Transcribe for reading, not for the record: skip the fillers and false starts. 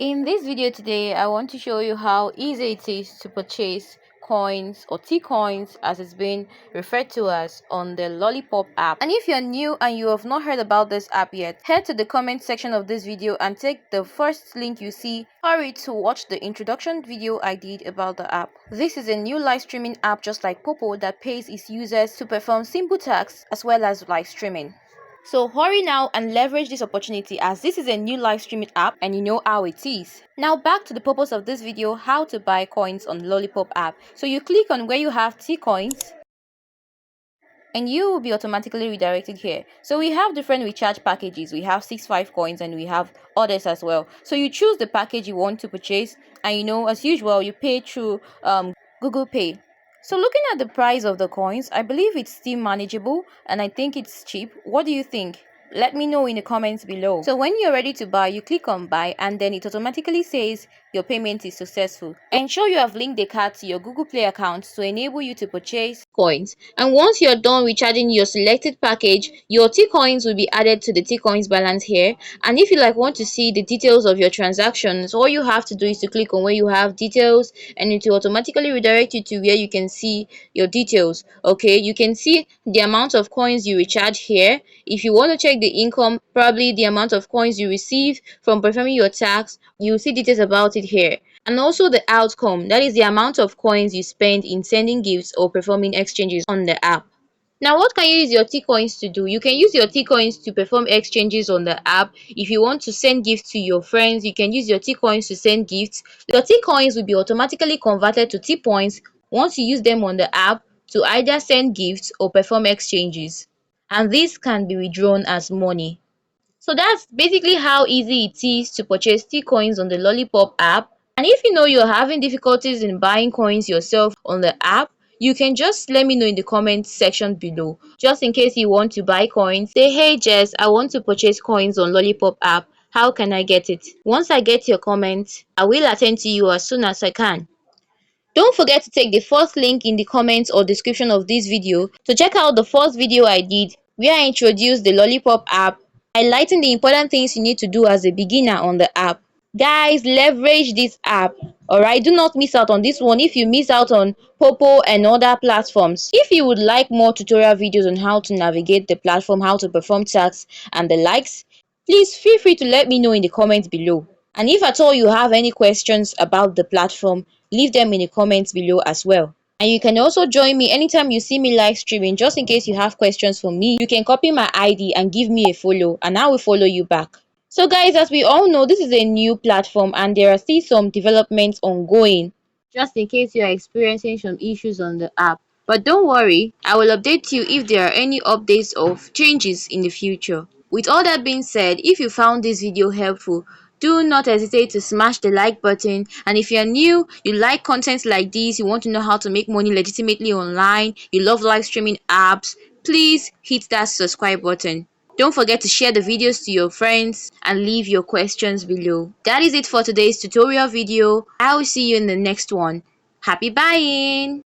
In this video today, I want to show you how easy it is to purchase coins or T-coins as it's been referred to as on the Lollipop app. And if you're new and you have not heard about this app yet, head to the comment section of this video and take the first link you see. Hurry to watch the introduction video I did about the app. This is a new live streaming app just like Popo that pays its users to perform simple tasks as well as live streaming. So hurry now and leverage this opportunity as this is a new live streaming app and you know how it is. Now back to the purpose of this video, how to buy coins on the Lollipop app. So you click on where you have T coins and you will be automatically redirected here. So we have different recharge packages. We have 65 coins and we have others as well. So you choose the package you want to purchase and as usual you pay through Google Pay. So looking at the price of the coins, I believe it's still manageable and I think it's cheap. What do you think? Let me know in the comments below. So when you're ready to buy, you click on buy and then it automatically says your payment is successful. Ensure you have linked the card to your Google Play account to enable you to purchase coins. And once you're done recharging your selected package, your T-coins will be added to the T-coins balance here. And if you want to see the details of your transactions, all you have to do is to click on where you have details and it will automatically redirect you to where you can see your details. Okay, you can see the amount of coins you recharge here. If you want to check the income, probably the amount of coins you receive from performing your task, you'll see details about it here. And also the outcome, that is the amount of coins you spend in sending gifts or performing exchanges on the app. Now, what can you use your T-coins to do? You can use your T-coins to perform exchanges on the app. If you want to send gifts to your friends, you can use your T-coins to send gifts. Your T-coins will be automatically converted to T-points once you use them on the app to either send gifts or perform exchanges. And this can be withdrawn as money. So that's basically how easy it is to purchase T-coins on the Lollipop app. And if you know you're having difficulties in buying coins yourself on the app, you can just let me know in the comment section below. Just in case you want to buy coins, say, hey Jess, I want to purchase coins on Lollipop app. How can I get it? Once I get your comment, I will attend to you as soon as I can. Don't forget to take the first link in the comments or description of this video to check out the first video I did where I introduced the Lollipop app, highlighting the important things you need to do as a beginner on the app. Guys, leverage this app. Alright, do not miss out on this one if you miss out on Popo and other platforms. If you would like more tutorial videos on how to navigate the platform, how to perform tasks and the likes, please feel free to let me know in the comments below. And if at all you have any questions about the platform, leave them in the comments below as well. And you can also join me anytime you see me live streaming. Just in case you have questions for me, you can copy my ID and give me a follow and I will follow you back. So guys, as we all know, this is a new platform and there are still some developments ongoing, just in case you are experiencing some issues on the app. But don't worry, I will update you if there are any updates of changes in the future. With all that being said, if you found this video helpful, do not hesitate to smash the like button. And if you're new, you like content like this, you want to know how to make money legitimately online, you love live streaming apps, please hit that subscribe button. Don't forget to share the videos to your friends and leave your questions below. That is it for today's tutorial video. I will see you in the next one. Happy buying!